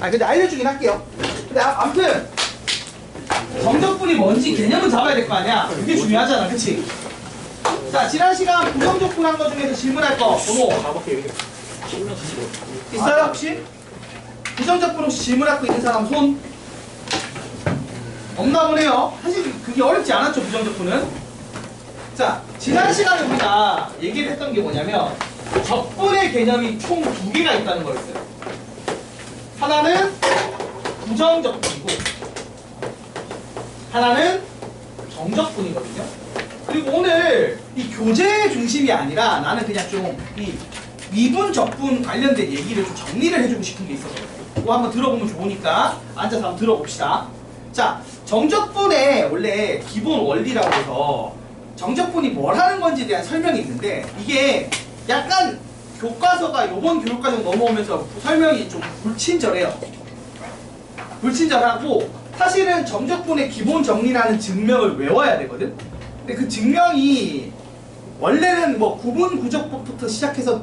근데 알려주긴 할게요. 근데 아무튼 정적분이 뭔지 개념은 잡아야 될 거 아니야. 그게 중요하잖아, 그치? 자, 지난 시간 부정적분 한 거 중에서 질문할 거 번호 있어요 혹시? 부정적분 혹시 질문할 거 있는 사람 손? 없나 보네요. 사실 그게 어렵지 않았죠, 부정적분은. 자, 지난 시간에 우리가 얘기를 했던 게 뭐냐면 적분의 개념이 총 2개가 있다는 거였어요. 하나는 부정적분이고 하나는 정적분이거든요. 그리고 오늘 이 교재 중심이 아니라 나는 그냥 좀 이 미분, 적분 관련된 얘기를 좀 정리를 해주고 싶은 게 있어서 그거 한번 들어보면 좋으니까 앉아서 한번 들어봅시다. 자, 정적분의 원래 기본 원리라고 해서 정적분이 뭘 하는 건지에 대한 설명이 있는데 이게 약간 교과서가 요번 교육과정 넘어오면서 설명이 좀 불친절해요. 불친절하고 사실은 정적분의 기본 정리라는 증명을 외워야 되거든. 근데 그 증명이 원래는 뭐 구분 구적법부터 시작해서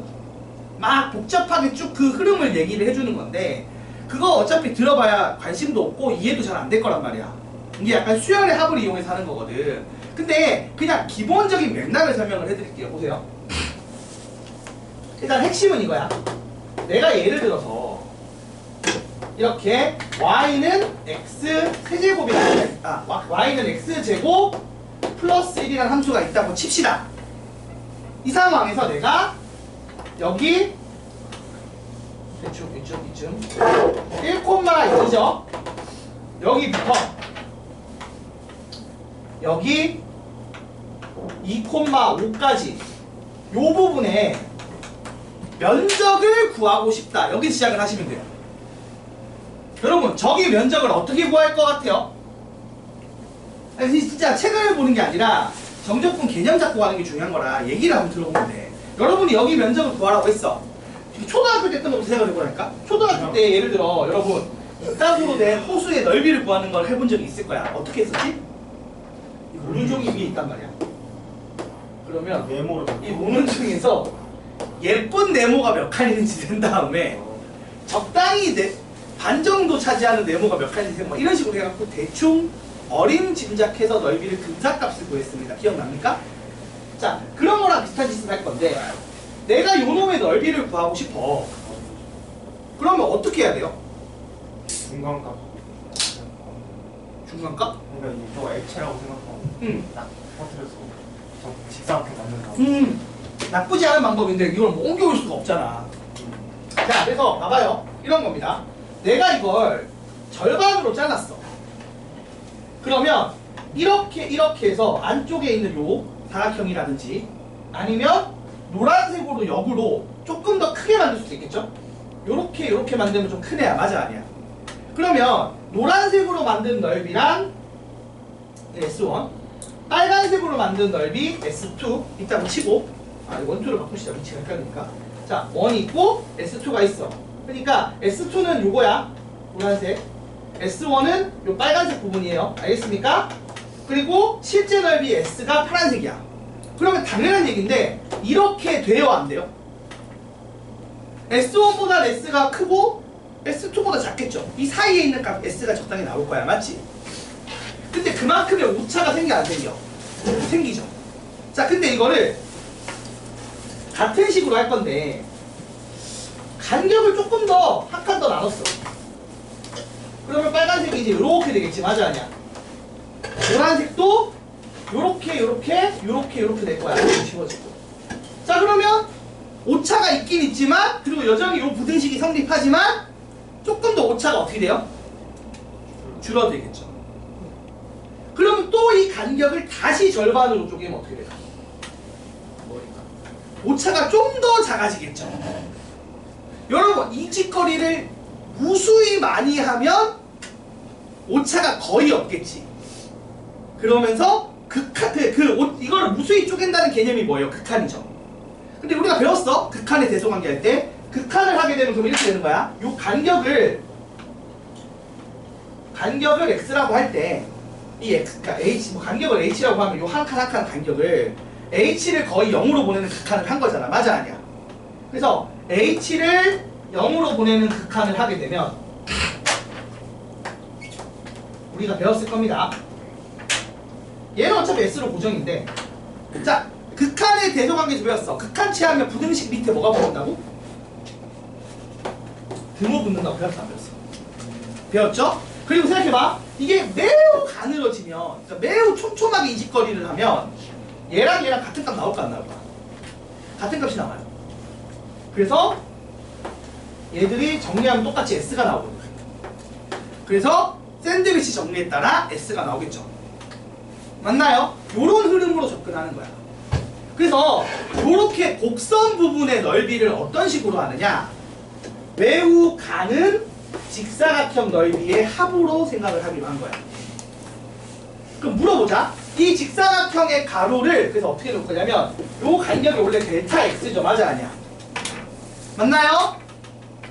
막 복잡하게 쭉 그 흐름을 얘기를 해주는 건데 그거 어차피 들어봐야 관심도 없고 이해도 잘 안 될 거란 말이야. 이게 약간 수열의 합을 이용해서 하는 거거든. 근데 그냥 기본적인 맥락을 설명을 해드릴게요. 보세요. 일단 핵심은 이거야. 내가 예를 들어서 이렇게 y는 x 세제곱이라는 y는 x제곱 플러스 1이라는 함수가 있다고 칩시다. 이 상황에서 내가 여기 대충 이쯤 1,2죠. 여기부터 여기 2,5까지 요 부분에 면적을 구하고 싶다. 여기 시작을 하시면 돼요. 여러분, 저기 면적을 어떻게 구할 것 같아요? 아니, 진짜 책을 보는 게 아니라 정적분 개념 잡고 가는 게 중요한 거라 얘기를 한번 들어보면 돼. 여러분이 여기 면적을 구하라고 했어. 초등학교 때 했던 것부터 생각을 해보라니까? 초등학교 때 예를 들어 여러분 이따구로 된 호수의 넓이를 구하는 걸 해본 적이 있을 거야. 어떻게 했었지? 이 모눈종이 위에 있단 말이야. 그러면 이 모눈종에서 예쁜 네모가 몇 칸 있는지 된 다음에 적당히 반 정도 차지하는 네모가 몇 칸인지 뭐 이런 식으로 해갖고 대충 어림 짐작해서 넓이를 근사값을 구했습니다. 기억납니까? 자, 그런 거랑 비슷한 짓을 할 건데 내가 요 놈의 넓이를 구하고 싶어. 그러면 어떻게 해야 돼요? 중간값. 중간값? 그러니까 이거 액체라고 생각하고 딱 터뜨려서 직사각형 만든다. 나쁘지 않은 방법인데 이걸 뭐 옮겨올 수가 없잖아. 자, 그래서 봐봐요. 이런 겁니다. 내가 이걸 절반으로 잘랐어. 그러면 이렇게 해서 안쪽에 있는 요 사각형이라든지 아니면 노란색으로 역으로 조금 더 크게 만들 수도 있겠죠? 요렇게 만들면 좀 큰 애야. 맞아, 아니야? 그러면 노란색으로 만든 넓이랑 S1, 빨간색으로 만든 넓이 S2 있다고 치고, 원투를 바꾸시자. 위치가 헷갈리니까. 자, 1이 있고 S2가 있어. 그러니까 S2는 요거야. 노란색. S1은 요 빨간색 부분이에요. 알겠습니까? 그리고 실제 넓이 S가 파란색이야. 그러면 당연한 얘기인데 이렇게 돼요, 안 돼요? S1보다 S가 크고 S2보다 작겠죠? 이 사이에 있는 값 S가 적당히 나올 거야. 맞지? 근데 그만큼의 오차가 생겨, 안 생겨? 생기죠. 자, 근데 이거를 같은 식으로 할 건데 간격을 조금 더 한 칸 더 나눴어. 그러면 빨간색이 이제 이렇게 되겠지. 맞아, 아니야? 노란색도 요렇게 될 거야. 이렇게 지워지고. 자, 그러면 오차가 있긴 있지만 그리고 여전히 요 부등식이 성립하지만 조금 더 오차가 어떻게 돼요? 줄어들겠죠. 그러면 또 이 간격을 다시 절반으로 쪼개면 어떻게 돼요? 오차가 좀 더 작아지겠죠. 여러분, 이 짓거리를 무수히 많이 하면 오차가 거의 없겠지. 그러면서 이거를 무수히 쪼갠다는 개념이 뭐예요? 극한이죠. 근데 우리가 배웠어. 극한의 대소관계 할 때 극한을 하게 되면 그럼 이렇게 되는 거야. 요 간격을 x라고 할 때 이 x가 h, 뭐 간격을 h라고 하면 요 한 칸 한 칸 간격을 h를 거의 0으로 보내는 극한을 한 거잖아. 맞아, 아니야? 그래서 h를 0으로 보내는 극한을 하게 되면 우리가 배웠을 겁니다. 얘는 어차피 S로 고정인데, 자, 극한의 대소관계에서 배웠어. 극한 취하면 부등식 밑에 뭐가 붙는다고? 등호 붙는다고 배웠어, 안 배웠어? 배웠죠? 그리고 생각해봐. 이게 매우 가늘어지면, 그러니까 매우 촘촘하게 이직거리를 하면 얘랑 얘랑 같은 값 나올까 안 나올까? 같은 값이 나와요. 그래서 얘들이 정리하면 똑같이 S가 나오거든. 그래서 샌드위치 정리에 따라 S가 나오겠죠. 맞나요? 요런 흐름으로 접근하는 거야. 그래서 요렇게 곡선 부분의 넓이를 어떤 식으로 하느냐, 매우 가는 직사각형 넓이의 합으로 생각을 하기로 한 거야. 그럼 물어보자. 이 직사각형의 가로를 그래서 어떻게 놓을 거냐면, 요 간격이 원래 델타 X죠. 맞아 아니야? 맞나요?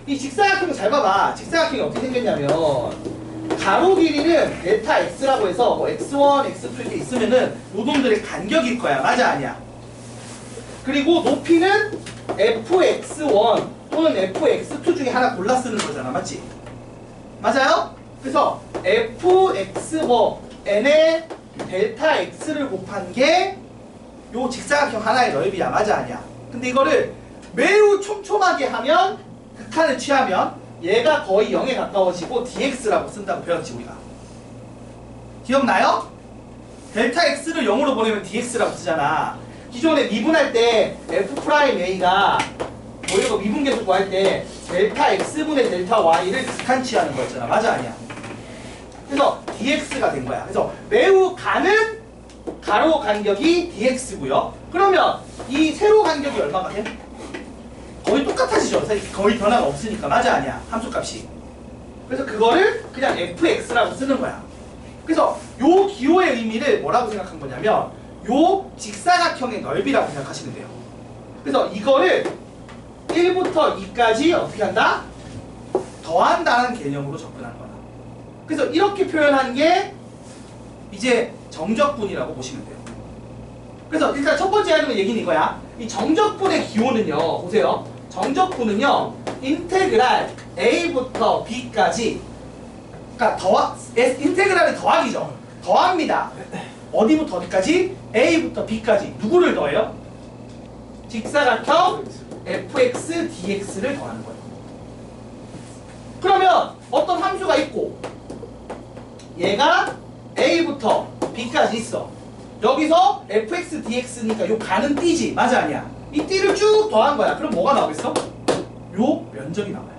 이 직사각형 잘 봐봐. 직사각형이 어떻게 생겼냐면, 가로 길이는 델타 X라고 해서 뭐 X1, X2 이렇게 있으면은 요 놈들의 간격일 거야. 맞아 아니야? 그리고 높이는 fx1 또는 fx2 중에 하나 골라 쓰는 거잖아. 맞지? 맞아요? 그래서 fxn의 델타 x를 곱한 게 요 직사각형 하나의 넓이야. 맞아 아니야? 근데 이거를 매우 촘촘하게 하면, 극한을 취하면 얘가 거의 0에 가까워지고 dx라고 쓴다고 배웠지 우리가. 기억나요? 델타 x를 0으로 보내면 dx라고 쓰잖아. 기존에 미분할 때 f'a가 뭐 이거 미분계수 구할 때 델타 x분의 델타 y를 극한 취하는 거였잖아. 맞아 아니야? 그래서 dx가 된 거야. 그래서 매우 가는 가로 간격이 dx고요. 그러면 이 세로 간격이 얼마가 돼? 거의 똑같아지죠. 거의 변화가 없으니까. 맞아 아니야? 함수값이. 그래서 그거를 그냥 fx라고 쓰는 거야. 그래서 요 기호의 의미를 뭐라고 생각한 거냐면, 요 직사각형의 넓이라고 생각하시면 돼요. 그래서 이거를 1부터 2까지 어떻게 한다? 더한다는 개념으로 접근하는 거다. 그래서 이렇게 표현한 게 이제 정적분이라고 보시면 돼요. 그래서 일단 첫 번째 하는 얘기는 이거야. 이 정적분의 기호는요, 보세요. 정적분은요, 인테그랄 a부터 b까지, 그러니까 인테그랄은 더하기죠. 더합니다. 어디부터 어디까지? a부터 b까지. 누구를 더해요? 직사각형 fx dx를 더하는 거예요. 그러면 어떤 함수가 있고 얘가 a부터 b까지 있어. 여기서 fx dx니까 요 가는 띠지. 맞아 아니야? 이 띠를 쭉 더한 거야. 그럼 뭐가 나오겠어? 요 면적이 나와요.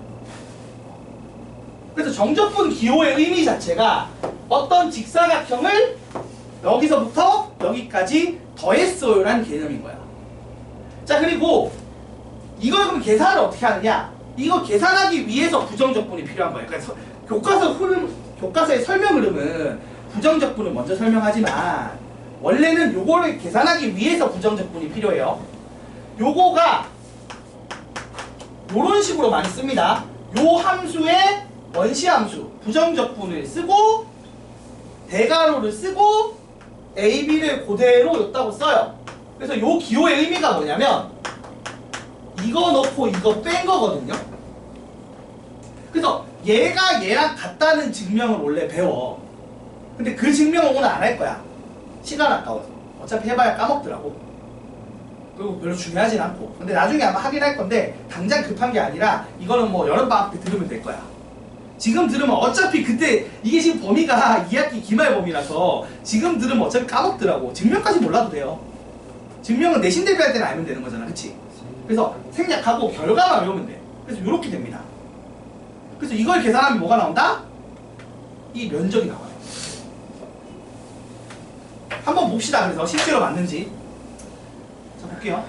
그래서 정적분 기호의 의미 자체가 어떤 직사각형을 여기서부터 여기까지 더했어요 라는 개념인 거야. 자, 그리고 이걸 그럼 계산을 어떻게 하느냐? 이거 계산하기 위해서 부정적분이 필요한 거예요. 그러니까 교과서의 설명 흐름은 부정적분을 먼저 설명하지만, 원래는 요거를 계산하기 위해서 부정적분이 필요해요. 요거가 요런 식으로 많이 씁니다. 요 함수의 원시함수 부정적분을 쓰고 대괄호를 쓰고 AB를 그대로 였다고 써요. 그래서 요 기호의 의미가 뭐냐면, 이거 넣고 이거 뺀 거거든요. 그래서 얘가 얘랑 같다는 증명을 원래 배워. 근데 그 증명은 오늘 안 할 거야. 시간 아까워서. 어차피 해봐야 까먹더라고. 그리고 별로 중요하진 않고. 근데 나중에 아마 하긴 할 건데, 당장 급한 게 아니라 이거는 뭐 여름방학 때 들으면 될 거야. 지금 들으면 어차피 그때 이게 지금 범위가 2학기 기말 범위라서 지금 들으면 어차피 까먹더라고. 증명까지 몰라도 돼요. 증명은 내신 대비할 때는 알면 되는 거잖아. 그치? 그래서 생략하고 결과만 외우면 돼. 그래서 이렇게 됩니다. 그래서 이걸 계산하면 뭐가 나온다? 이 면적이 나와요. 한번 봅시다. 그래서 실제로 맞는지. 자, 볼게요.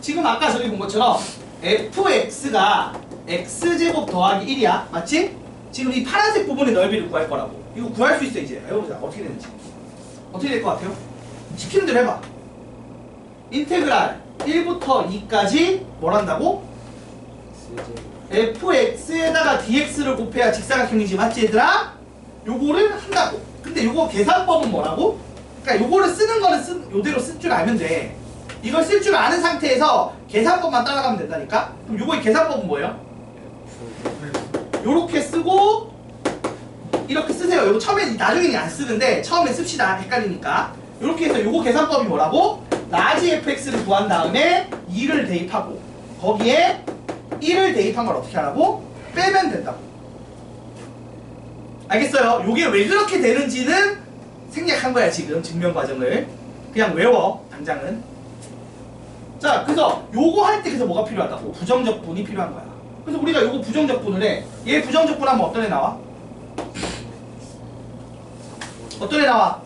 지금 아까 저기 본 것처럼 fx가 x제곱 더하기 1이야. 맞지? 지금 이 파란색 부분의 넓이를 구할 거라고. 이거 구할 수 있어. 이제 해보자. 어떻게 되는지. 어떻게 될 것 같아요? 시키는 대로 해봐. 인테그랄 1부터 2까지 뭘 한다고? fx에다가 dx를 곱해야 직사각형이지. 맞지 얘들아? 요거를 한다고. 근데 요거 계산법은 뭐라고? 그러니까 요거를 쓰는 거는 요대로 쓸 줄 알면 돼. 이걸 쓸 줄 아는 상태에서 계산법만 따라가면 된다니까? 그럼 요거의 계산법은 뭐예요? 요렇게 쓰고 이렇게 쓰세요. 이거 처음에 나중에는 안 쓰는데 처음에 씁시다. 헷갈리니까. 이렇게 해서 요거 계산법이 뭐라고? 라지 fx를 구한 다음에 2를 대입하고 거기에 1을 대입한 걸 어떻게 하라고? 빼면 된다고. 알겠어요? 요게 왜 그렇게 되는지는 생략한 거야 지금 증명 과정을. 그냥 외워 당장은. 자, 그래서 요거 할 때 그래서 뭐가 필요하다고? 부정적분이 필요한 거야. 그래서 우리가 요거 부정적분을 해. 얘 부정적분 하면 어떤 애 나와? 어떤 애 나와?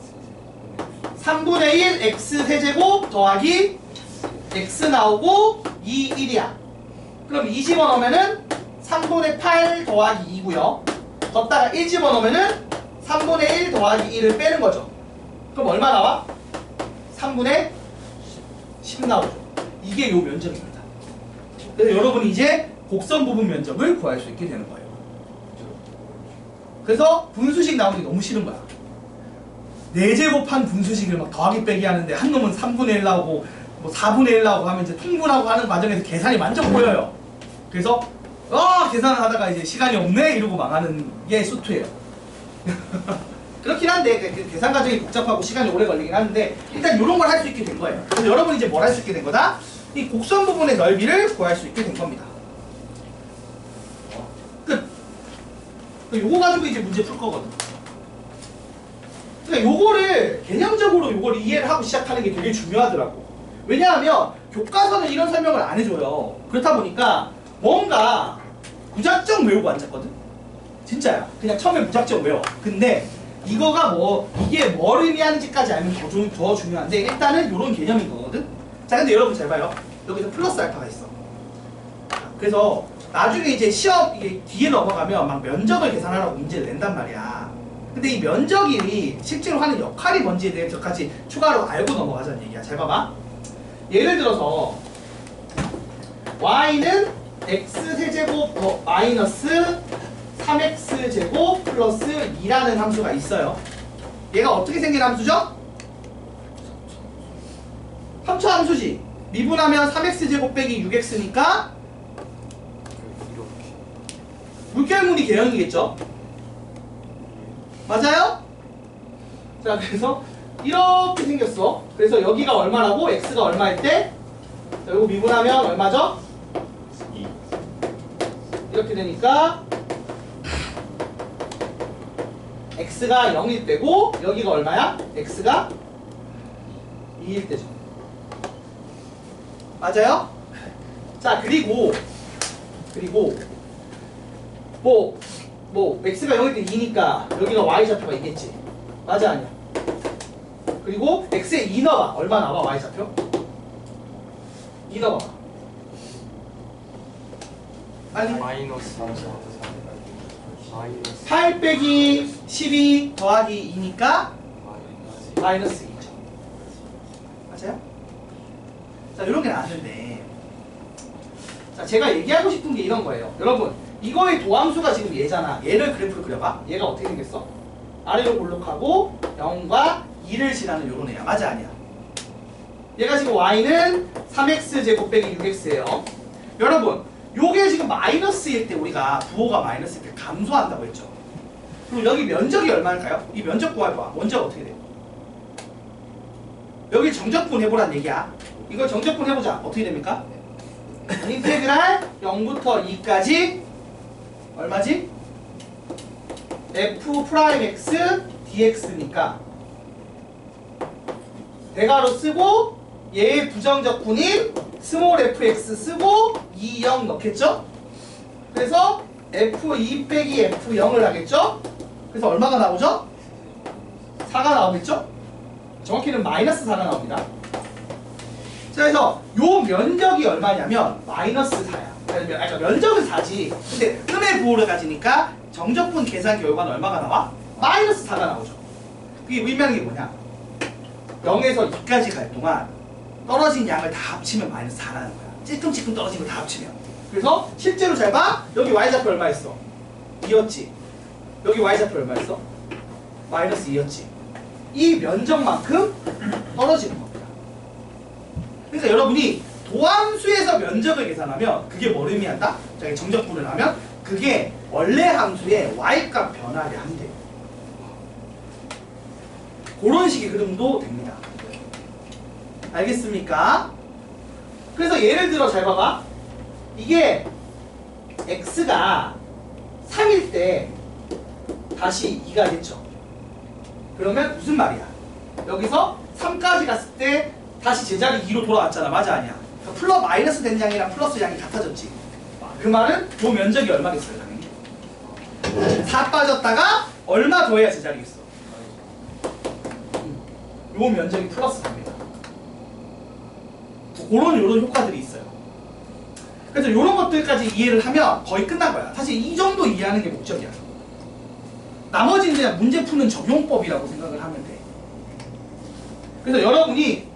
3분의 1 x 세제곱 더하기 x 나오고 2, 1이야. 그럼 2 집어넣으면은 3분의 8 더하기 2고요. 걷다가 1 집어넣으면은 3분의 1 더하기 1을 빼는 거죠. 그럼 얼마 나와? 3분의 10 나오죠. 이게 요 면적입니다. 그래서 여러분이 이제 곡선 부분 면적을 구할 수 있게 되는 거예요. 그래서 분수식 나오는 게 너무 싫은 거야. 4제곱한 분수식을 막 더하기 빼기 하는데 한 놈은 3분의 1 나오고 뭐 4분의 1 나오고 하면 이제 통분하고 하는 과정에서 계산이 완전 보여요. 그래서 계산을 하다가 이제 시간이 없네 이러고 망하는 게 수투예요. 그렇긴 한데 그 계산 과정이 복잡하고 시간이 오래 걸리긴 하는데 일단 이런 걸 할 수 있게 된 거예요. 그래서 여러분이 이제 뭘 할 수 있게 된 거다? 이 곡선 부분의 넓이를 구할 수 있게 된 겁니다. 끝. 요거 가지고 이제 문제 풀 거거든. 그러니까 요거를 개념적으로 요걸 이해를 하고 시작하는 게 되게 중요하더라고. 왜냐하면 교과서는 이런 설명을 안 해줘요. 그렇다 보니까 뭔가 무작정 외우고 앉았거든. 진짜야. 그냥 처음에 무작정 외워. 근데 이거가 이게 뭘 의미하는지까지 알면 더 중요한데 일단은 요런 개념인 거거든. 자, 근데 여러분 잘 봐요. 여기서 플러스 알파가 있어. 그래서 나중에 이제 시험 이게 뒤에 넘어가면 막 면적을 계산하라고 문제를 낸단 말이야. 근데 이 면적이 실제로 하는 역할이 뭔지에 대해서까지 추가로 알고 넘어가자는 얘기야. 잘 봐봐. 예를 들어서 y는 x세제곱 더 마이너스 3x제곱 플러스 2라는 함수가 있어요. 얘가 어떻게 생긴 함수죠? 3차 함수지. 미분하면 3x제곱 빼기 6x니까 물결무늬 계형이겠죠? 맞아요? 자, 그래서 이렇게 생겼어. 그래서 여기가 얼마라고? x가 얼마일 때? 자, 이거 미분하면 얼마죠? 2. 이렇게 되니까 x가 0일 때고 여기가 얼마야? x가 2일 때죠. 맞아요? 자, 그리고 x가 0일 때 2니까 여기가 y좌표가 있겠지. 맞아 아니야? 그리고 x에 2 넣어봐. 얼마 나와 y좌표? 2 넣어봐. 빨리. 마이너스 8 빼기 12 더하기 2니까 마이너스 2죠. 맞아요? 자, 이런 게 나왔는데, 자, 제가 얘기하고 싶은 게 이런 거예요. 여러분, 이거의 도함수가 지금 얘잖아. 얘를 그래프로 그려봐. 얘가 어떻게 생겼어? 아래로 볼록하고 0과 2를 지나는 요런 애야. 맞아 아니야? 얘가 지금 y는 3x제곱 빼기 6x예요. 여러분, 요게 지금 마이너스일 때 우리가 부호가 마이너스일 때 감소한다고 했죠. 그럼 여기 면적이 얼마일까요? 이 면적 구해봐. 면적 어떻게 돼? 여기 정적분 해보란 얘기야. 이거 정적분 해보자. 어떻게 됩니까? 인테그랄 0부터 2까지 얼마지? f'(x) dx니까 대괄호 쓰고 얘의 부정적분인 스몰 fx 쓰고 2, 0 넣겠죠? 그래서 f2 빼기 f0을 하겠죠? 그래서 얼마가 나오죠? 4가 나오겠죠? 정확히는 마이너스 4가 나옵니다. 자, 그래서 요 면적이 얼마냐면 마이너스 4야. 그러니까 면적은 4지. 근데 음의 부호를 가지니까 정적분 계산 결과는 얼마가 나와? 마이너스 4가 나오죠. 그게 의미하는 게 뭐냐? 0에서 2까지 갈 동안 떨어진 양을 다 합치면 마이너스 4라는 거야. 찔끔찔끔 떨어진 거 다 합치면. 그래서 실제로 잘 봐. 여기 y좌표 얼마였어? 2였지. 여기 y좌표 얼마였어? 마이너스 2였지. 이 면적만큼 떨어지는 겁니다. 그러니까 여러분이 도함수에서 면적을 계산하면 그게 뭘 의미한다? 정적분을 하면 그게 원래 함수의 y값 변화를 한대. 그런 식의 흐름도 됩니다. 알겠습니까? 그래서 예를 들어 잘 봐봐. 이게 x가 3일 때 다시 2가 됐죠. 그러면 무슨 말이야? 여기서 3까지 갔을 때 다시 제자리 2로 돌아왔잖아. 맞아 아니야? 그러니까 플러스 마이너스 된 양이랑 플러스 양이 같아졌지. 그 말은 요 면적이 얼마겠어요 당연히? 4 빠졌다가 얼마 더해야 제자리겠어? 요 면적이 플러스 4입니다. 요런 효과들이 있어요. 그래서 요런 것들까지 이해를 하면 거의 끝난 거야. 사실 이 정도 이해하는 게 목적이야. 나머지는 그냥 문제 푸는 적용법이라고 생각을 하면 돼. 그래서 여러분이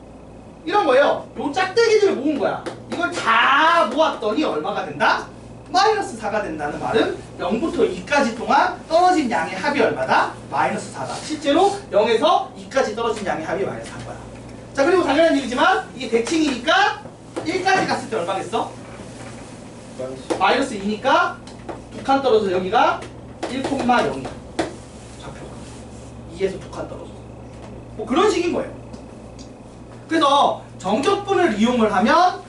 이런 거예요. 요 짝대기들을 모은 거야. 이걸 다 모았더니 얼마가 된다? 마이너스 4가 된다는 말은 0부터 2까지 동안 떨어진 양의 합이 얼마다? 마이너스 4다. 실제로 0에서 2까지 떨어진 양의 합이 마이너스 4인 거야. 자, 그리고 당연한 얘기지만 이게 대칭이니까 1까지 갔을 때 얼마겠어? 마이너스 2니까 두 칸 떨어져서 여기가 1,0이야. 좌표가 2에서 두 칸 떨어져. 뭐 그런 식인 거예요. 그래서 정적분을 이용을 하면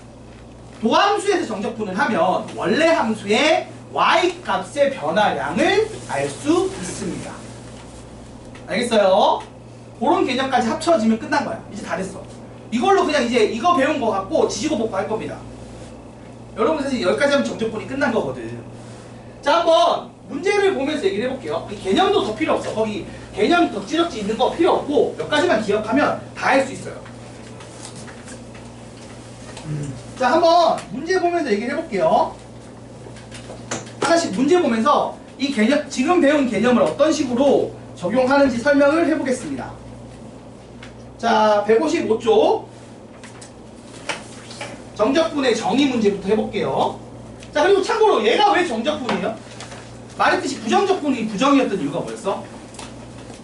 도함수에서 정적분을 하면 원래 함수의 y 값의 변화량을 알 수 있습니다. 알겠어요? 그런 개념까지 합쳐지면 끝난 거야. 이제 다 됐어. 이걸로 그냥 이제 이거 배운 거 갖고 지지고 볶고 할 겁니다. 여러분 사실 여기까지 하면 정적분이 끝난 거거든. 자, 한번 문제를 보면서 얘기를 해볼게요. 이 개념도 더 필요 없어. 거기 개념 덕지덕지 있는 거 필요 없고 몇 가지만 기억하면 다 할 수 있어요. 자, 한번 문제 보면서 얘기를 해볼게요. 하나씩 문제 보면서 이 개념, 지금 배운 개념을 어떤 식으로 적용하는지 설명을 해보겠습니다. 자, 155쪽 정적분의 정의 문제부터 해볼게요. 자, 그리고 참고로 얘가 왜 정적분이에요? 말했듯이 부정적분이 부정이었던 이유가 뭐였어?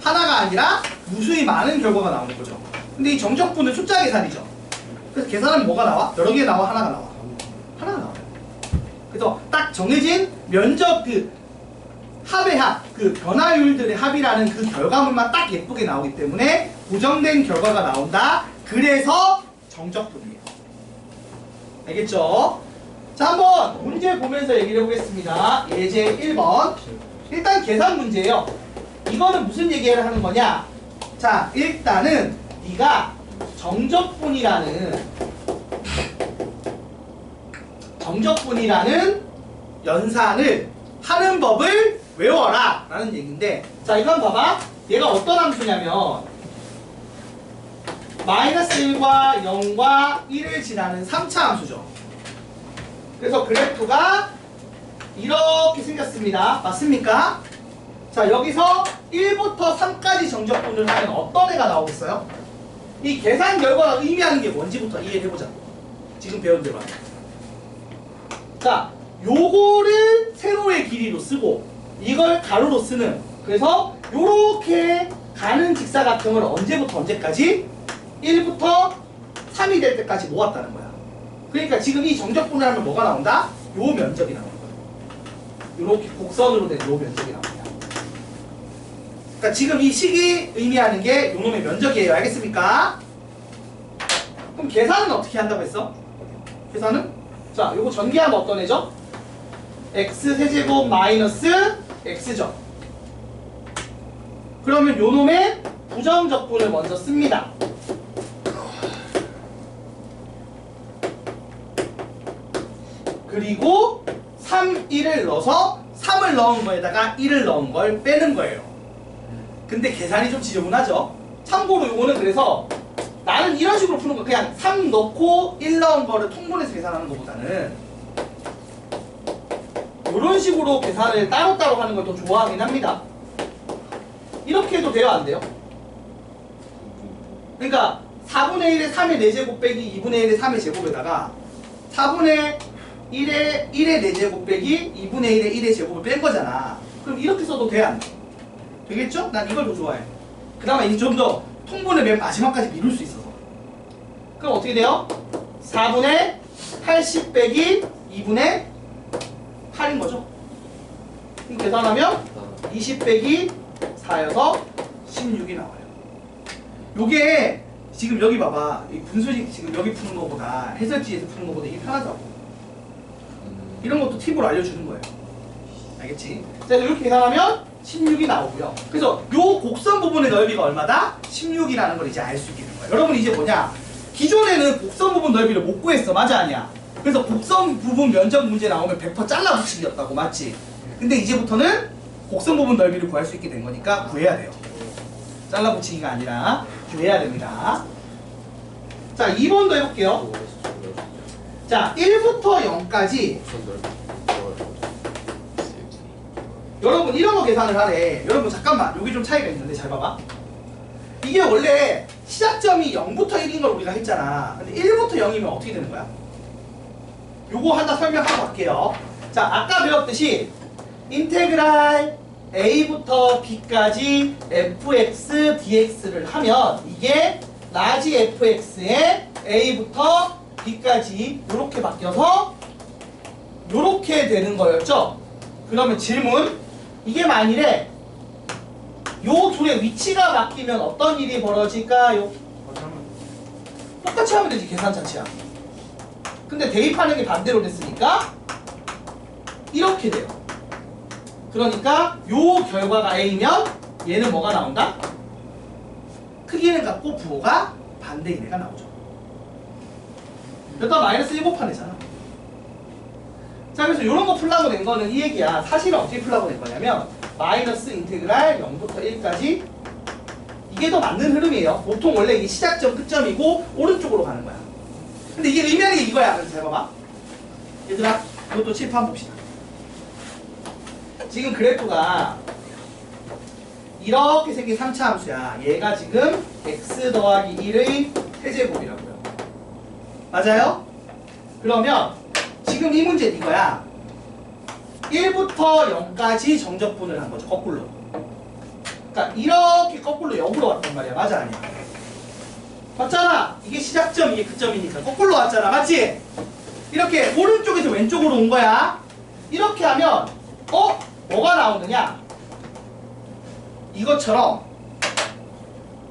하나가 아니라 무수히 많은 결과가 나오는 거죠. 근데 이 정적분은 숫자 계산이죠. 그래서 계산하면 뭐가 나와? 여러 개 나와? 하나가 나와? 하나가 나와요. 그래서 딱 정해진 면적 그 합의 합, 그 변화율들의 합이라는 그 결과물만 딱 예쁘게 나오기 때문에 고정된 결과가 나온다. 그래서 정적분이에요. 알겠죠? 자, 한번 문제 보면서 얘기를 해보겠습니다. 예제 1번. 일단 계산 문제예요. 이거는 무슨 얘기를 하는 거냐? 자, 일단은 네가 정적분이라는 연산을 하는 법을 외워라 라는 얘기인데, 자, 이건 봐봐. 얘가 어떤 함수냐면 마이너스 1과 0과 1을 지나는 3차 함수죠. 그래서 그래프가 이렇게 생겼습니다. 맞습니까? 자, 여기서 1부터 3까지 정적분을 하면 어떤 애가 나오겠어요? 이 계산 결과가 의미하는 게 뭔지부터 이해를 해보자. 지금 배운 대로. 자, 요거를 세로의 길이로 쓰고 이걸 가로로 쓰는, 그래서 요렇게 가는 직사각형을 언제부터 언제까지? 1부터 3이 될 때까지 모았다는 거야. 그러니까 지금 이 정적분을 하면 뭐가 나온다? 요 면적이 나오는 거야. 요렇게 곡선으로 된 요 면적이 나옵니다. 그러니까 지금 이 식이 의미하는 게 요놈의 면적이에요. 알겠습니까? 그럼 계산은 어떻게 한다고 했어? 계산은? 자, 요거 전개하면 어떤 애죠? x 세제곱 마이너스 x죠. 그러면 요놈의 부정적분을 먼저 씁니다. 그리고 3, 1을 넣어서 3을 넣은 거에다가 1을 넣은 걸 빼는 거예요. 근데 계산이 좀 지저분하죠. 참고로 요거는 그래서 나는 이런 식으로 푸는 거, 그냥 3 넣고 1 넣은 거를 통분해서 계산하는 것보다는 이런 식으로 계산을 따로따로 하는 걸 더 좋아하긴 합니다. 이렇게 해도 돼요, 안 돼요? 그러니까 4분의 1의 3의 4제곱 빼기 2분의 1의 3의 제곱에다가 4분의 1의 4제곱 빼기 2분의 1의 1의 제곱을 뺀 거잖아. 그럼 이렇게 써도 돼, 안 돼? 되겠죠? 난 이걸 더 좋아해. 그 다음에 이제 좀 더 통분을 맨 마지막까지 미룰 수 있어서. 그럼 어떻게 돼요? 4분의 80 빼기 2분의 8인 거죠. 그럼 계산하면 20 빼기 4여서 16이 나와요. 요게 지금 여기 봐봐. 이 분수식 지금 여기 푸는 거보다 해설지에서 푸는 거보다 이게 편하다고. 이런 것도 팁으로 알려주는 거예요. 알겠지? 그래서 이렇게 계산하면 16이 나오고요. 그래서 요 곡선 부분의 넓이가 얼마다? 16이라는 걸 이제 알 수 있게 된 거예요. 여러분 이제 뭐냐? 기존에는 곡선 부분 넓이를 못 구했어. 맞아 아니야? 그래서 곡선 부분 면적 문제 나오면 100% 잘라 붙이기였다고. 맞지? 근데 이제부터는 곡선 부분 넓이를 구할 수 있게 된 거니까 구해야 돼요. 잘라 붙이기가 아니라 구해야 됩니다. 자, 2번도 해볼게요. 자, 1부터 0까지 여러분 이런 거 계산을 하래. 여러분 잠깐만, 여기 좀 차이가 있는데 잘 봐봐. 이게 원래 시작점이 0부터 1인 걸 우리가 했잖아. 근데 1부터 0이면 어떻게 되는 거야? 요거 하나 설명하고 갈게요. 자, 아까 배웠듯이 인테그랄 a부터 b까지 fx dx를 하면 이게 라지 fx에 a부터 b까지 이렇게 바뀌어서 이렇게 되는 거였죠? 그러면 질문, 이게 만일에 요 둘의 위치가 바뀌면 어떤 일이 벌어질까요? 똑같이 하면 되지, 계산 자체야. 근데 대입하는 게 반대로 됐으니까 이렇게 돼요. 그러니까 요 결과가 A면 얘는 뭐가 나온다? 크기는 같고 부호가 반대인 애가 나오죠. 여기다 마이너스 1 곱하내잖아. 자, 그래서 이런 거 풀라고 낸 거는 이 얘기야. 사실은 어떻게 풀라고 낸 거냐면 마이너스 인테그랄 0부터 1까지 이게 더 맞는 흐름이에요. 보통 원래 이게 시작점 끝점이고 오른쪽으로 가는 거야. 근데 이게 의미하는 게 이거야. 그래서 잘 봐봐. 얘들아, 이것도 칠판 한번 봅시다. 지금 그래프가 이렇게 생긴 3차 함수야. 얘가 지금 x 더하기 1의 세제곱이라고요. 맞아요? 그러면 지금 이 문제는 이거야. 1부터 0까지 정적분을 한 거죠. 거꾸로. 그러니까 이렇게 거꾸로 역으로 왔단 말이야. 맞아 아니야? 맞잖아. 이게 시작점, 이게 끝점이니까 거꾸로 왔잖아. 맞지? 이렇게 오른쪽에서 왼쪽으로 온 거야. 이렇게 하면 뭐가 나오느냐? 이것처럼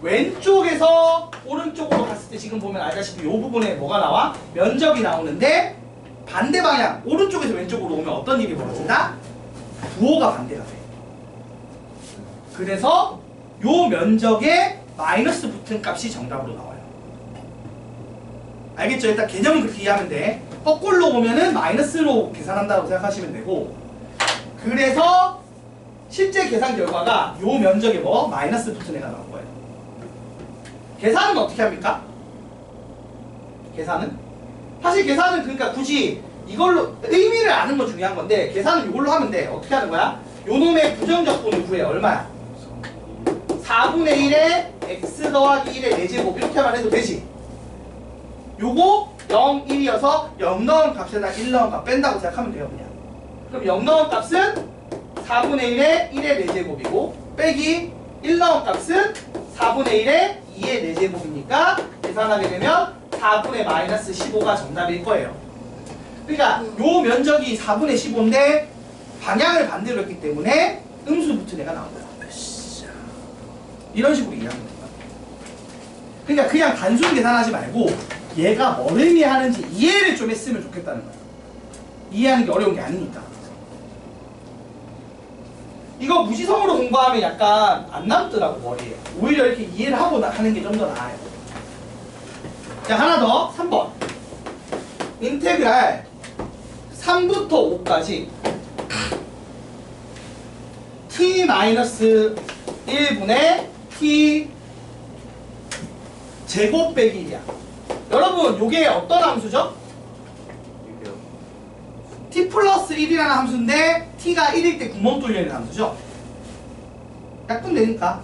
왼쪽에서 오른쪽으로 갔을 때 지금 보면 알다시피 이 부분에 뭐가 나와? 면적이 나오는데 반대 방향, 오른쪽에서 왼쪽으로 오면 어떤 일이 벌어진다? 부호가 반대가 돼. 그래서 요 면적에 마이너스 붙은 값이 정답으로 나와요. 알겠죠? 일단 개념은 그렇게 이해하면 돼. 거꾸로 오면은 마이너스로 계산한다고 생각하시면 되고, 그래서 실제 계산 결과가 요 면적에 뭐? 마이너스 붙은 애가 나온 거예요. 계산은 어떻게 합니까? 계산은? 사실 계산은 그러니까 굳이 이걸로 의미를 아는 거 중요한 건데 계산은 이걸로 하면 돼. 어떻게 하는 거야? 요 놈의 부정적분을 구해. 얼마야? 4분의 1에 x 더하기 1의 4제곱 이렇게 하면 해도 되지. 요거 0, 1이어서 0 넣은 값에다 1 넣은 값 뺀다고 생각하면 돼요. 그냥. 그럼 0 넣은 값은 4분의 1에 1의 4제곱이고 빼기 1 넣은 값은 4분의 1에 2의 4제곱이니까 계산하게 되면 4분의 마이너스 15가 정답일 거예요. 그러니까 요 면적이 4분의 15인데 방향을 반대로 했기 때문에 음수 붙은 애가 나온 거야. 이런 식으로 이해하면 됩니다. 그러니까 그냥 단순 계산하지 말고 얘가 뭘 의미하는지 이해를 좀 했으면 좋겠다는 거야. 이해하는 게 어려운 게 아니니까. 이거 무지성으로 공부하면 약간 안 남더라고 머리에. 오히려 이렇게 이해를 하고 하는 게 좀 더 나아요. 자, 하나 더 3번 인테그랄 3부터 5까지 t-1분의 t 제곱 빼기 1이야. 여러분 요게 어떤 함수죠? t 플러스 1이라는 함수인데 t가 1일 때 구멍 뚫려 있는 함수죠. 약분되니까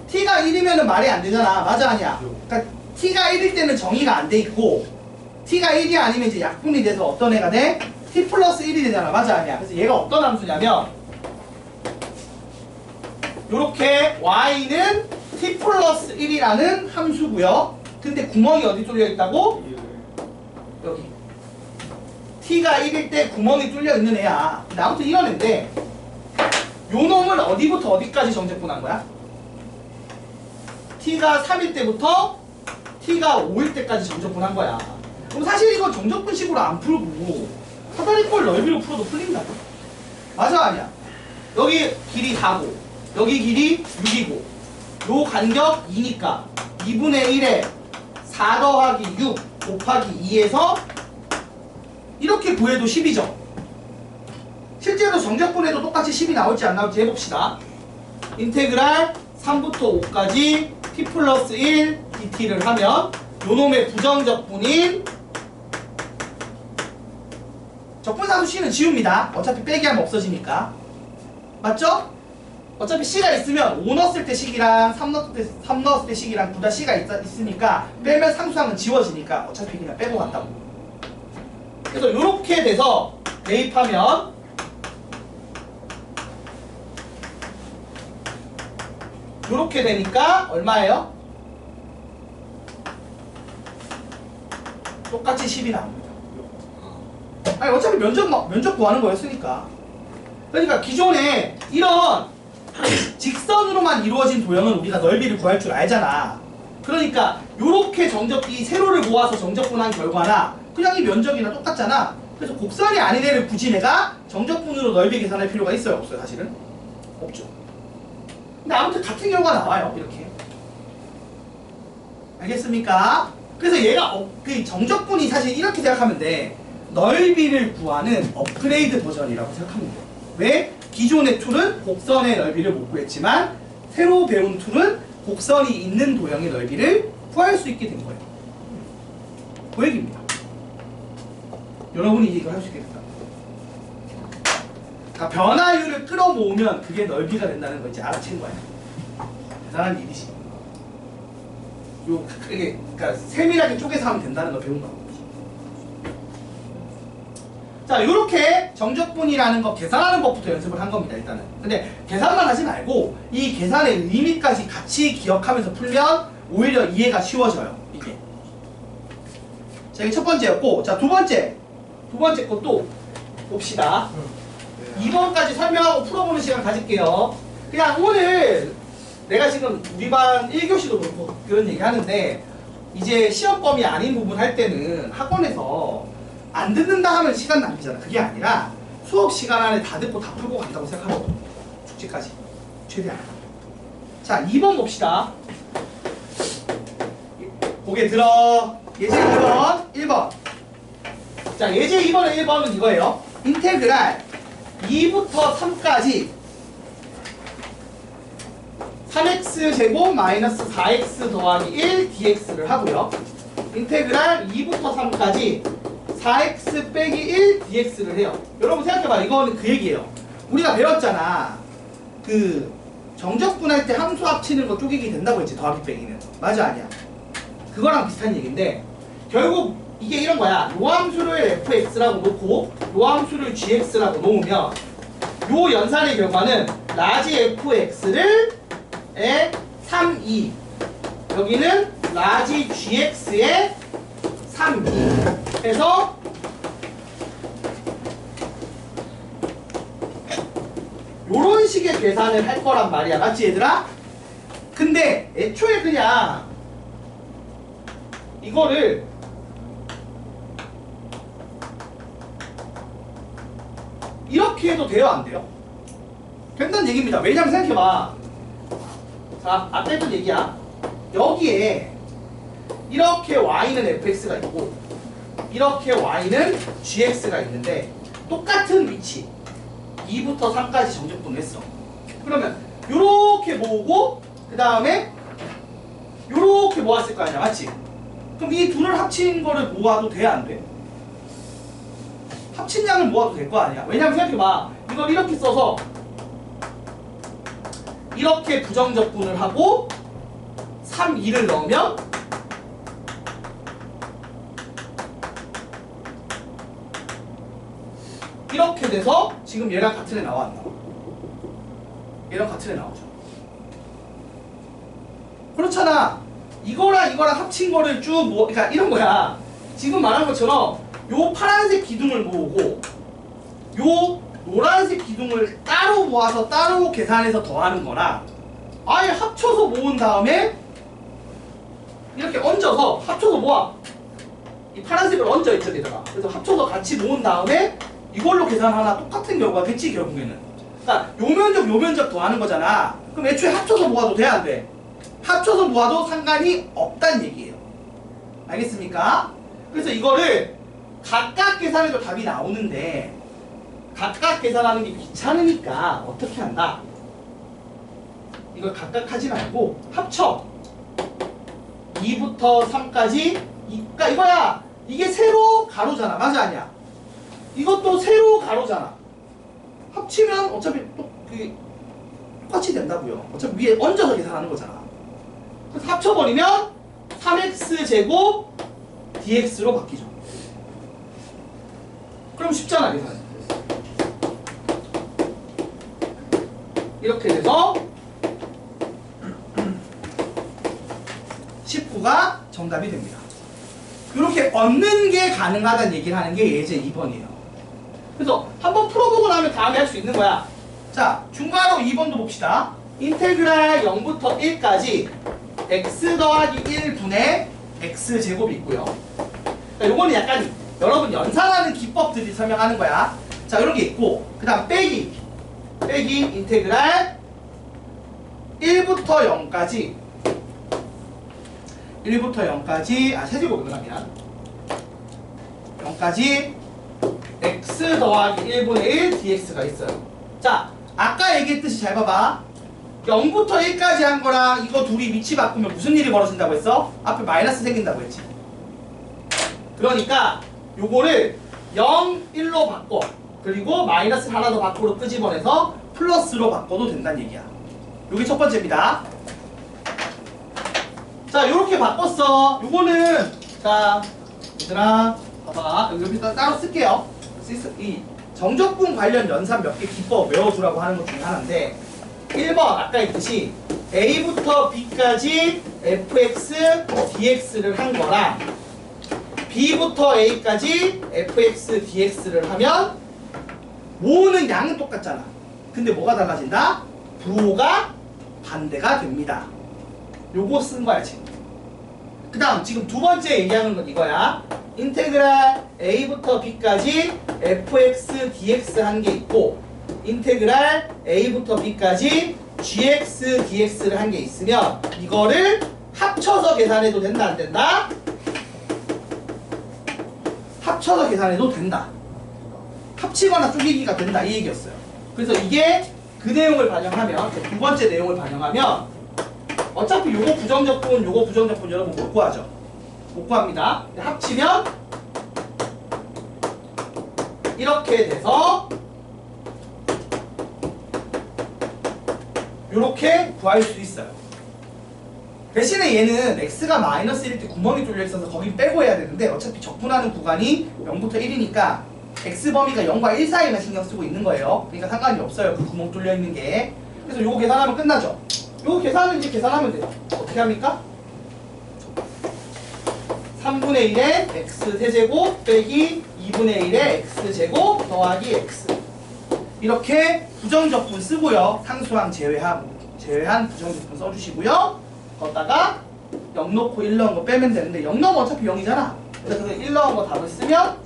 t가 1이면 말이 안 되잖아. 맞아 아니야? 그러니까 t가 1일 때는 정의가 안 돼 있고 t가 1이 아니면 이제 약분이 돼서 어떤 애가 돼? t 플러스 1이 되잖아. 맞아 아니야? 그래서 얘가 어떤 함수냐면 요렇게 y는 t 플러스 1이라는 함수고요. 근데 구멍이 어디 뚫려 있다고? 여기. t가 1일 때 구멍이 뚫려 있는 애야. 근데 아무튼 이런 애인데 요 놈을 어디부터 어디까지 정제분한 거야? t가 3일 때부터 t가 5일 때까지 정적분한 거야. 그럼 사실 이건 정적분식으로 안 풀고 사다리꼴 넓이로 풀어도 풀린다. 맞아 아니야? 여기 길이 4고 여기 길이 6이고 요 간격 2니까 2분의 1에 4 더하기 6 곱하기 2에서 이렇게 구해도 10이죠. 실제로 정적분에도 똑같이 10이 나올지 안 나올지 해봅시다. 인테그랄 3부터 5까지 t 플러스 1 dt를 하면 요놈의 부정적분인 적분사수 c는 지웁니다. 어차피 빼기 하면 없어지니까. 맞죠? 어차피 c가 있으면 5 넣었을 때 식이랑 3 넣었을 때 식이랑 둘 다 c가 있으니까 빼면 상수항은 지워지니까 어차피 그냥 빼고 간다고. 그래서 요렇게 돼서 대입하면 요렇게 되니까 얼마예요? 똑같이 10이 나옵니다. 아니 어차피 면적 구하는 거였으니까. 그러니까 기존에 이런 직선으로만 이루어진 도형은 우리가 넓이를 구할 줄 알잖아. 그러니까 요렇게 이 세로를 모아서 정적분한 결과나 그냥 이 면적이나 똑같잖아. 그래서 곡선이 아닌 애를 굳이 내가 정적분으로 넓이 계산할 필요가 있어요? 없어요? 사실은? 없죠. 근데 아무튼 같은 결과가 나와요. 이렇게. 알겠습니까? 그래서 얘가 그 정적분이 사실 이렇게 생각하면 돼. 넓이를 구하는 업그레이드 버전이라고 생각하면 돼요. 왜? 기존의 툴은 곡선의 넓이를 못 구했지만 새로 배운 툴은 곡선이 있는 도형의 넓이를 구할 수 있게 된 거예요. 그 얘기입니다. 여러분이 이걸 할 수 있게 됐다. 그러니까 변화율을 끌어모으면 그게 넓이가 된다는 거 이제 알아챈 거야. 대단한 일이지. 그러니까 세밀하게 쪼개서 하면 된다는 걸 배운 거야. 자, 요렇게 정적분이라는 거 계산하는 법부터 연습을 한 겁니다, 일단은. 근데 계산만 하지 말고 이 계산의 의미까지 같이 기억하면서 풀면 오히려 이해가 쉬워져요, 이게. 자, 이게 첫 번째였고, 자, 두 번째 것도 봅시다. 2번까지 설명하고 풀어보는 시간 가질게요. 그냥 오늘 내가 지금 우리 반 1교시도 그렇고 그런 얘기 하는데 이제 시험범위 아닌 부분 할 때는 학원에서 안 듣는다 하면 시간 낭비잖아. 그게 아니라 수업 시간 안에 다 듣고 다 풀고 간다고 생각하거든. 축제까지 최대한. 자, 2번 봅시다. 고개 들어. 예제 2번 1번. 자, 예제 2번의 1번은 이거예요. 인테그랄 2부터 3까지 3x제곱 마이너스 4x 더하기 1 dx를 하고요. 인테그랄 2부터 3까지 4x 빼기 1 dx를 해요. 여러분 생각해봐. 이거는 그 얘기예요. 우리가 배웠잖아. 그 정적분할 때 함수 합치는 거 쪼개기 된다고 했지. 더하기 빼기는. 맞아 아니야? 그거랑 비슷한 얘기인데 결국 이게 이런 거야. 요 함수를 fx라고 놓고 요 함수를 gx라고 놓으면 요 연산의 결과는 라지 fx를 3, 2 여기는 라지 gx의 3, 2 해서 요런 식의 계산을 할 거란 말이야. 맞지 얘들아? 근데 애초에 그냥 이거를 이렇게 해도 돼요? 안 돼요? 된다는 얘기입니다. 왜냐면 생각해봐. 자, 아까 했던 얘기야. 여기에 이렇게 y는 fx가 있고 이렇게 y는 gx가 있는데 똑같은 위치 2부터 3까지 정적분을 했어. 그러면 요렇게 모으고 그 다음에 요렇게 모았을 거 아니야. 맞지? 그럼 이 둘을 합친 거를 모아도 돼? 안 돼? 합친 양을 모아도 될 거 아니야. 왜냐면 생각해봐. 이걸 이렇게 써서 이렇게 부정적분을 하고 3, 2를 넣으면 이렇게 돼서 지금 얘랑 같은 애 나와 안 나와? 얘랑 같은 애 나오죠. 그렇잖아. 이거랑 합친 거를 쭉 그러니까 이런 거야. 지금 말한 것처럼 요 파란색 기둥을 모으고 요 노란색 기둥을 따로 모아서 따로 계산해서 더하는 거나 아예 합쳐서 모은 다음에 이렇게 얹어서 합쳐서 모아. 이 파란색을 얹어 있죠, 얘들아. 그래서 합쳐서 같이 모은 다음에 이걸로 계산하나 똑같은 결과겠지, 결국에는. 그러니까 요 면적 더하는 거잖아. 그럼 애초에 합쳐서 모아도 돼, 안 돼? 합쳐서 모아도 상관이 없다는 얘기예요. 알겠습니까? 그래서 이거를 각각 계산해도 답이 나오는데 각각 계산하는 게 귀찮으니까 어떻게 한다? 이걸 각각 하지 말고 합쳐. 2부터 3까지. 그러니까 이거야. 이게 세로 가로잖아. 맞아, 아니야? 이것도 세로 가로잖아. 합치면 어차피 똑같이 된다고요. 어차피 위에 얹어서 계산하는 거잖아. 그래서 합쳐버리면 3x제곱 dx로 바뀌죠. 그럼 쉽잖아, 계산이. 이렇게 돼서 19가 정답이 됩니다. 이렇게 얻는 게 가능하다는 얘기를 하는 게 예제 2번이에요. 그래서 한번 풀어보고 나면 다음에 할 수 있는 거야. 자, 중괄호 2번도 봅시다. 인테그랄 0부터 1까지 x 더하기 1분의 x제곱이 있고요. 그러니까 요거는 약간 여러분 연산하는 기법들이 설명하는 거야. 자, 이런 게 있고, 그 다음 빼기 인테그랄 1부터 0까지 세제곱이구나, 미안. 0까지 x 더하기 1분의 1 dx가 있어요. 자, 아까 얘기했듯이 잘 봐봐. 0부터 1까지 한 거랑 이거 둘이 위치 바꾸면 무슨 일이 벌어진다고 했어? 앞에 마이너스 생긴다고 했지. 그러니까 요거를 0, 1로 바꿔. 그리고 마이너스 하나 더 밖으로 끄집어내서 플러스로 바꿔도 된다는 얘기야. 요게 첫 번째입니다. 자, 요렇게 바꿨어. 요거는, 자, 얘들아, 봐봐. 여기 따로 쓸게요. 이 정적분 관련 연산 몇 개 기법 외워두라고 하는 것 중에 하나인데, 1번, 아까 했듯이 A부터 B까지 fx, dx를 한 거랑 B부터 A까지 fx, dx를 하면 모으는 양은 똑같잖아. 근데 뭐가 달라진다? 부호가 반대가 됩니다. 요거 쓴 거야, 지금. 그 다음, 지금 두 번째 얘기하는 건 이거야. 인테그랄 A부터 B까지 fx, dx 한 게 있고, 인테그랄 A부터 B까지 gx, dx를 한 게 있으면, 이거를 합쳐서 계산해도 된다, 안 된다? 합쳐서 계산해도 된다. 합치거나 쪼개기가 된다, 이 얘기였어요. 그래서 이게 그 내용을 반영하면, 두 번째 내용을 반영하면, 어차피 요거 부정적분, 요거 부정적분 여러분 못 구하죠? 못 구합니다. 합치면 이렇게 돼서 요렇게 구할 수 있어요. 대신에 얘는 x가 마이너스 1일 때 구멍이 뚫려 있어서 거긴 빼고 해야 되는데 어차피 적분하는 구간이 0부터 1이니까 x 범위가 0과 1 사이만 신경 쓰고 있는 거예요. 그러니까 상관이 없어요. 그 구멍 뚫려 있는 게. 그래서 요거 계산하면 끝나죠. 요거 계산은 이제 계산하면 돼요. 어떻게 합니까? 3분의 1에 x 세제곱 빼기 2분의 1에 x제곱 더하기 x. 이렇게 부정적분 쓰고요. 상수항 제외한 부정적분 써주시고요. 거기다가 0 넣고 1 넣은 거 빼면 되는데 0 넣으면 어차피 0이잖아. 그래서 1 넣은 거 답을 쓰면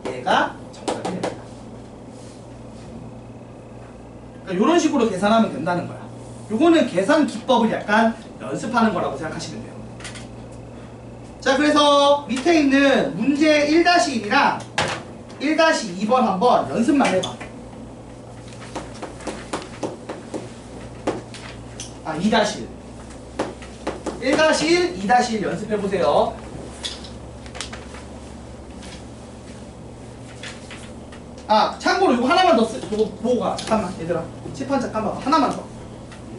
얘가 정답이 됩니다. 그러니까 이런 식으로 계산하면 된다는 거야. 요거는 계산 기법을 약간 연습하는 거라고 생각하시면 돼요. 자, 그래서 밑에 있는 문제 1-1이랑 1-2번 한번 연습만 해봐. 아, 2-1. 1-1, 2-1 연습해보세요. 아, 참고로 이거 하나만 더 이거 보고 가. 잠깐만, 얘들아. 칠판 잠깐만. 하나만 더.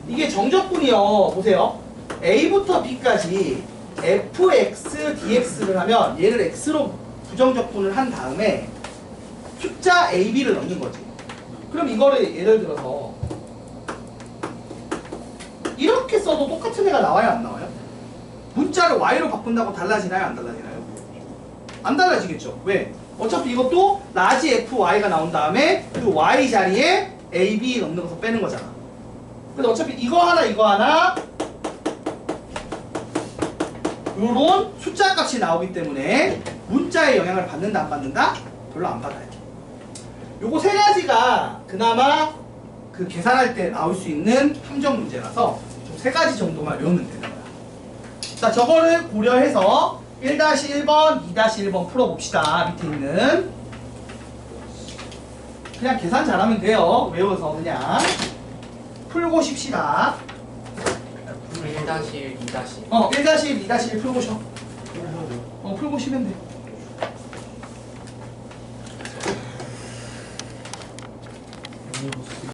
이게 정적분이요. 보세요. A부터 B까지 fx, dx를 하면 얘를 x로 부정적분을 한 다음에 숫자 a, b를 넣는 거지. 그럼 이거를 예를 들어서 이렇게 써도 똑같은 애가 나와요, 안 나와요? 문자를 y로 바꾼다고 달라지나요, 안 달라지나요? 안 달라지겠죠. 왜? 어차피 이것도 라지 fy가 나온 다음에 그 y 자리에 a, b 넣는 것을 빼는 거잖아. 그래서 어차피 이거 하나 요런 숫자 값이 나오기 때문에 문자의 영향을 받는다 안 받는다? 별로 안 받아요. 요거 세 가지가 그나마 그 계산할 때 나올 수 있는 함정 문제라서 좀 세 가지 정도만 외우면 되는 거야. 자, 저거를 고려해서 1-1번, 2-1번 풀어봅시다. 밑에 있는 그냥 계산 잘하면 돼요. 외워서 그냥 풀고 쉽시다. 1-1, 2-1. 1-1, 2-1 풀고 쉬어. 그래서 풀고 쉬면 돼.